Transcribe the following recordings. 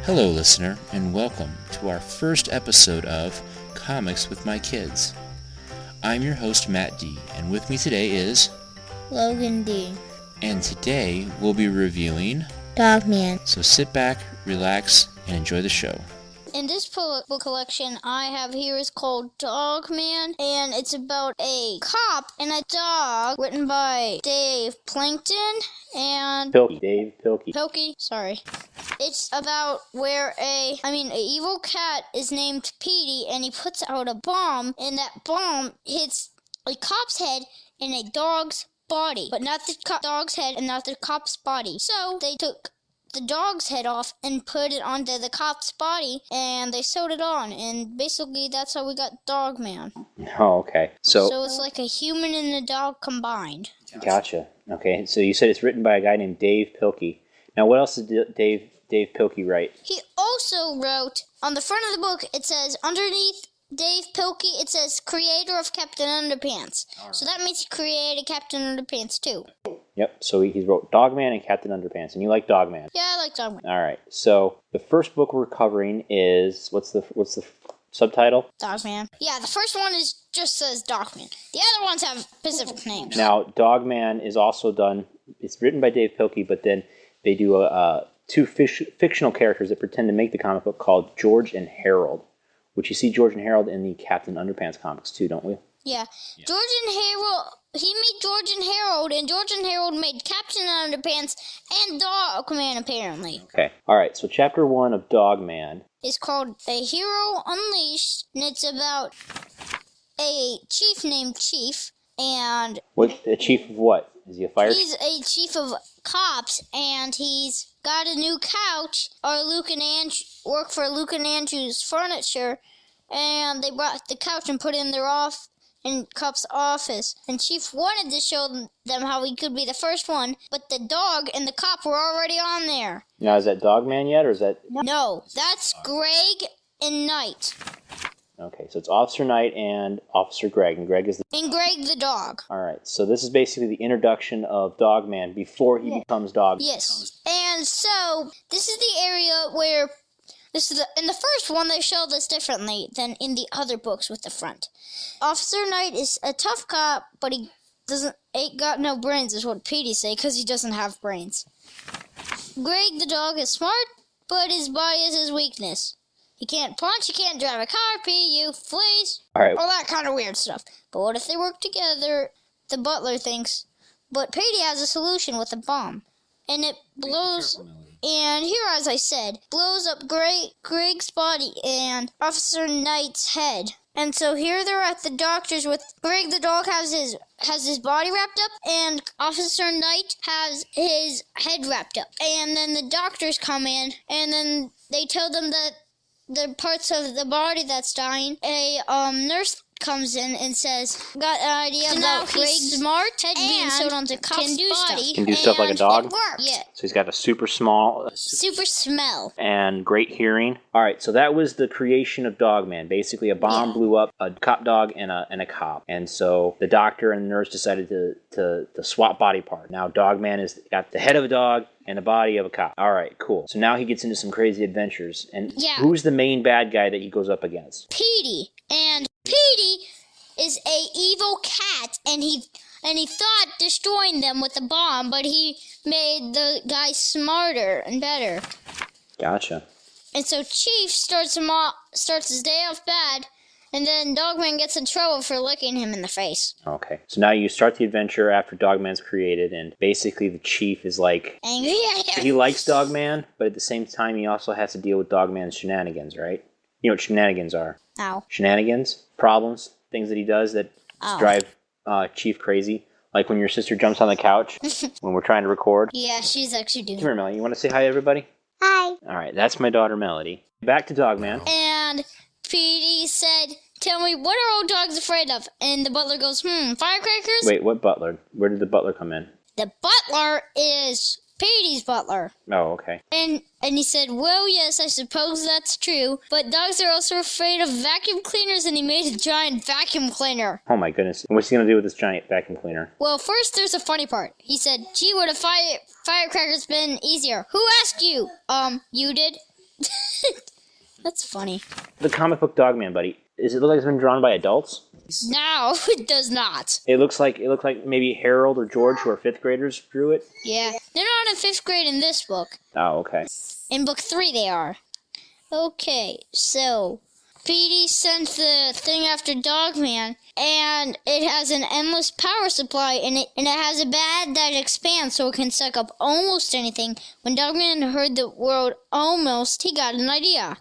Hello, listener, and welcome to our first episode of Comics with My Kids. I'm your host, Matt D., and with me today is... Logan D. And today we'll be reviewing... Dogman. So sit back, relax, and enjoy the show. And this book collection I have here is called Dogman, and it's about a cop and a dog, written by Dave Plankton and... Dave Pilkey. Pilkey, sorry. It's about where an evil cat is named Petey, and he puts out a bomb, and that bomb hits a cop's head in a dog's body, but not the dog's head and not the cop's body. So they took the dog's head off and put it onto the cop's body, and they sewed it on, and basically that's how we got Dogman. Oh, okay. So it's like a human and a dog combined. Gotcha. Okay, so you said it's written by a guy named Dave Pilkey. Now, what else did Dave Pilkey write? He also wrote, on the front of the book, it says, underneath Dave Pilkey, it says, creator of Captain Underpants. Right. So that means he created Captain Underpants, too. Yep, so he wrote Dogman and Captain Underpants, and you like Dogman? Yeah, I like Dogman. All right, so the first book we're covering is, what's the subtitle? Dogman. Yeah, the first one just says Dogman. The other ones have specific names. Now, Dogman is also done, it's written by Dave Pilkey, but then they do two fictional characters that pretend to make the comic book called George and Harold, which you see George and Harold in the Captain Underpants comics too, don't we? Yeah. George and Harold, he made George and Harold made Captain Underpants and Dogman, apparently. Okay. All right, so chapter 1 of Dogman is called A Hero Unleashed, and it's about a chief named Chief, and... What, a chief of what? Is he a fire? He's a chief of cops, and he's got a new couch, work for Luke and Andrew's Furniture, and they brought the couch and put it in Cop's office. And Chief wanted to show them how he could be the first one, but the dog and the cop were already on there. Now, is that Dogman yet, or is that... No, that's Greg and Knight. Okay, so it's Officer Knight and Officer Greg, and Greg is And Greg the dog. All right, so this is basically the introduction of Dogman before he becomes Dogman. Yes, and so this is the area where... in the first one, they show this differently than in the other books with the front. Officer Knight is a tough cop, but he ain't got no brains, is what Petey say, because he doesn't have brains. Greg the dog is smart, but his body is his weakness. He can't punch, he can't drive a car, PU, please. All right. All that kind of weird stuff. But what if they work together? The butler thinks. But Petey has a solution with a bomb. And it blows... And here, as I said, blows up Greg's body and Officer Knight's head. And so here they're at the doctor's with Greg the dog has his body wrapped up, and Officer Knight has his head wrapped up. And then the doctors come in, and then they tell them that the parts of the body that's dying. A nurse comes in and says, got an idea about Greg's smart head being sewed onto Cop's body. Can do stuff like a dog? It works. Yeah. So he's got a super small... Super smell. And great hearing. All right, so that was the creation of Dogman. Basically, a bomb blew up a cop dog and a cop. And so the doctor and the nurse decided to swap body part. Now Dogman has got the head of a dog and the body of a cop. All right, cool. So now he gets into some crazy adventures. And who's the main bad guy that he goes up against? Petey. And Petey is a evil cat, and he thought destroying them with a bomb, but he made the guy smarter and better. Gotcha. And so Chief starts his day off bad, and then Dogman gets in trouble for licking him in the face. Okay. So now you start the adventure after Dogman's created, and basically the Chief is like... angry at him. He likes Dogman, but at the same time he also has to deal with Dogman's shenanigans, right? You know what shenanigans are? Ow. Shenanigans, problems, things that he does that drive Chief crazy. Like when your sister jumps on the couch when we're trying to record. Yeah, she's actually doing Come here, Melody. You want to say hi to everybody? Hi. All right, that's my daughter, Melody. Back to Dogman. And Petey said, tell me, what are old dogs afraid of? And the butler goes, firecrackers? Wait, what butler? Where did the butler come in? The butler is Petey's butler. Oh, okay. And he said, well, yes, I suppose that's true, but dogs are also afraid of vacuum cleaners, and he made a giant vacuum cleaner. Oh, my goodness. And what's he going to do with this giant vacuum cleaner? Well, first, there's a funny part. He said, gee, would a firecrackers been easier? Who asked you? You did. That's funny. The comic book Dogman, buddy. Does it look like it's been drawn by adults? No, it does not. It looks like maybe Harold or George, who are 5th graders, drew it. Yeah, they're not in 5th grade in this book. Oh, okay. In book 3 they are. Okay, so Petey sent the thing after Dogman, and it has an endless power supply, and it has a bat that expands so it can suck up almost anything. When Dogman heard the word almost, he got an idea.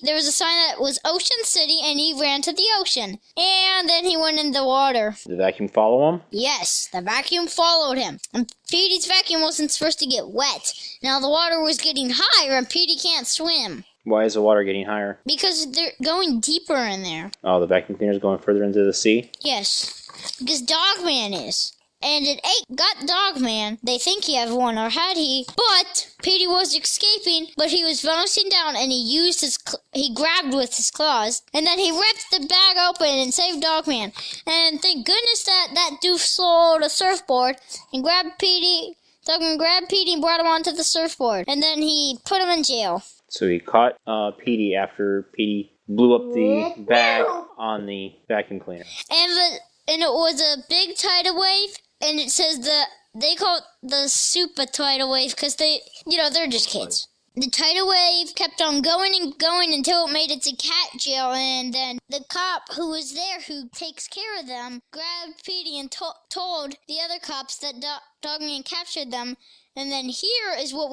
There was a sign that was Ocean City, and he ran to the ocean. And then he went in the water. Did the vacuum follow him? Yes, the vacuum followed him. And Petey's vacuum wasn't supposed to get wet. Now the water was getting higher, and Petey can't swim. Why is the water getting higher? Because they're going deeper in there. Oh, the vacuum cleaner's going further into the sea? Yes, because Dogman is. And it got Dogman. They think he had one, or had he? But Petey was escaping, but he was bouncing down, and he grabbed with his claws, and then he ripped the bag open and saved Dogman. And thank goodness that doof sold a surfboard and grabbed Petey. Dogman grabbed Petey and brought him onto the surfboard, and then he put him in jail. So he caught Petey after Petey blew up the bag on the vacuum cleaner. And it was a big tidal wave. And it says they call it the super tidal wave because they're just kids. The tidal wave kept on going and going until it made it to cat jail, and then the cop who was there, who takes care of them, grabbed Petey and told the other cops that Dogman captured them. And then here is what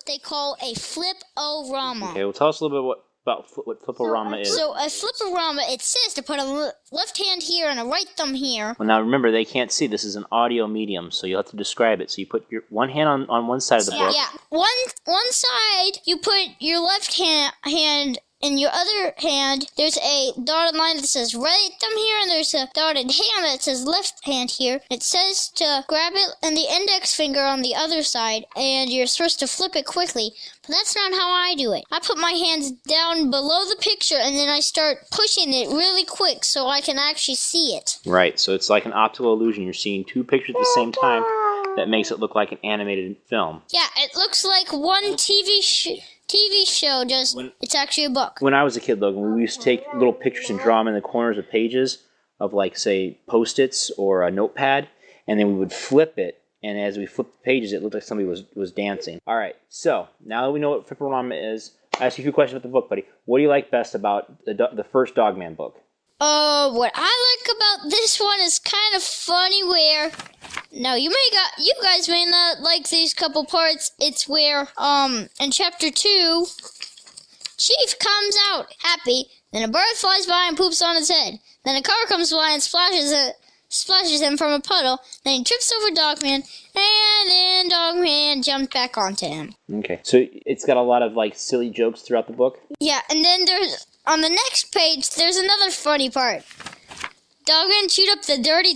they call a flip-o-rama. Okay, well, tell us a little bit about what flip-o-rama is. So a flip-o-rama, it says to put a left hand here and a right thumb here. Well, now remember, they can't see. This is an audio medium, so you'll have to describe it. So you put your one hand on one side of the book. Yeah, one side, you put your left hand. In your other hand, there's a dotted line that says right thumb here, and there's a dotted hand that says left hand here. It says to grab it and the index finger on the other side, and you're supposed to flip it quickly. But that's not how I do it. I put my hands down below the picture, and then I start pushing it really quick so I can actually see it. Right, so it's like an optical illusion. You're seeing two pictures at the same time. That makes it look like an animated film. Yeah, it looks like one TV show, it's actually a book. When I was a kid, Logan, we used to take little pictures and draw them in the corners of pages of, like, say, Post-its or a notepad, and then we would flip it, and as we flipped the pages, it looked like somebody was dancing. All right, so now that we know what flip-o-rama is, I'll ask you a few questions about the book, buddy. What do you like best about the first Dogman book? What I like about this one is kind of funny where... Now, you guys may not like these couple parts. It's where, in chapter 2, Chief comes out happy, then a bird flies by and poops on his head. Then a car comes by and splashes him from a puddle. Then he trips over Dogman, and then Dogman jumps back onto him. Okay, so it's got a lot of, like, silly jokes throughout the book? Yeah, and then on the next page, there's another funny part. Dogman chewed up the dirty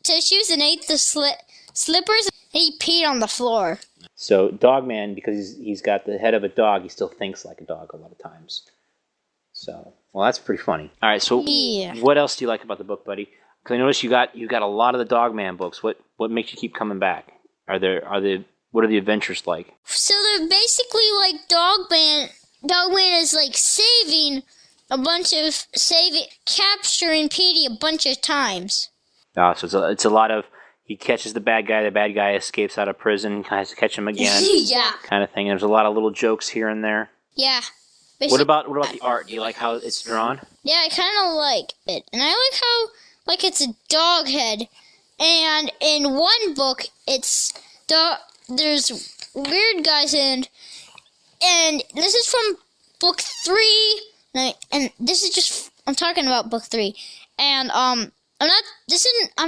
tissues and ate the slippers, and he peed on the floor. So Dogman, because he's got the head of a dog, he still thinks like a dog a lot of times. So, well, that's pretty funny. All right, so What else do you like about the book, buddy? Because I noticed you got a lot of the Dogman books. What makes you keep coming back? What are the adventures like? So they're basically like Dogman. Dogman is like capturing Petey a bunch of times. So it's a lot of, he catches the bad guy escapes out of prison, has to catch him again. Yeah. Kind of thing. There's a lot of little jokes here and there. Yeah. What about the art? Do you like how it's drawn? Yeah, I kind of like it. And I like how, it's a dog head. And in one book, there's weird guys in, and this is from book 3, and this is just, I'm talking about book 3. And, I'm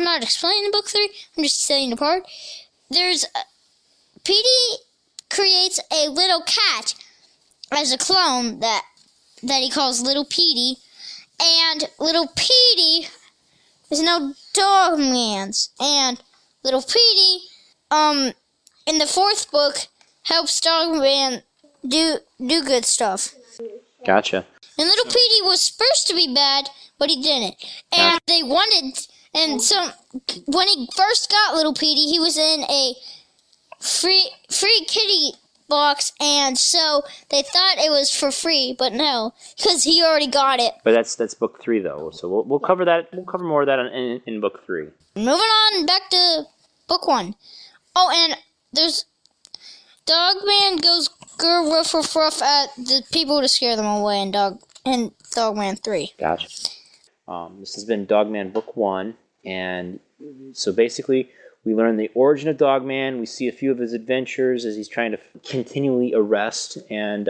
not explaining book 3, I'm just saying the part. Petey creates a little cat as a clone that he calls Little Petey, and Little Petey is no Dogman's, and Little Petey, in the 4th book, helps Dogman do good stuff. Gotcha. And Little Petey was supposed to be bad, but he didn't. And they wanted, when he first got Little Petey, he was in a free kitty box, and so they thought it was for free, but no, because he already got it. But that's book 3 though, so we'll cover that. We'll cover more of that in book 3. Moving on back to book 1. Oh, and there's Dogman goes grr ruff ruff ruff at the people to scare them away in Dogman 3. Gotcha. This has been Dogman book 1, and so basically we learn the origin of Dogman. We see a few of his adventures as he's trying to continually arrest and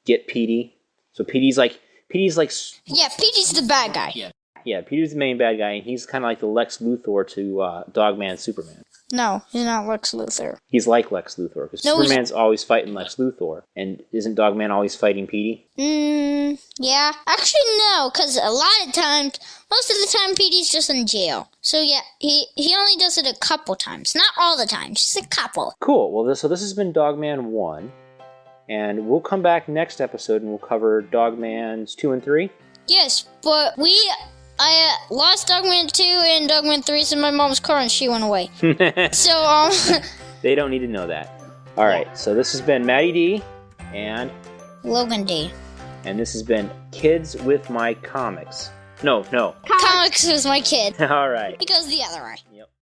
get Petey. So Petey's like Yeah, Petey's the bad guy. yeah, Petey's the main bad guy, and he's kind of like the Lex Luthor to Dogman Superman. No, he's not Lex Luthor. He's like Lex Luthor, because Superman's always fighting Lex Luthor. And isn't Dogman always fighting Petey? Yeah. Actually, no, because a lot of times, most of the time, Petey's just in jail. So, yeah, he only does it a couple times. Not all the time, just a couple. Cool. Well, so this has been Dogman 1. And we'll come back next episode and we'll cover Dogmans 2 and 3. Yes, but I lost Dogman 2 and Dogman 3 in my mom's car and she went away. So, They don't need to know that. Alright, so this has been Matty D and Logan D. And this has been Kids with My Comics. No. Comics was my kid. Alright. Because the other way. Yep.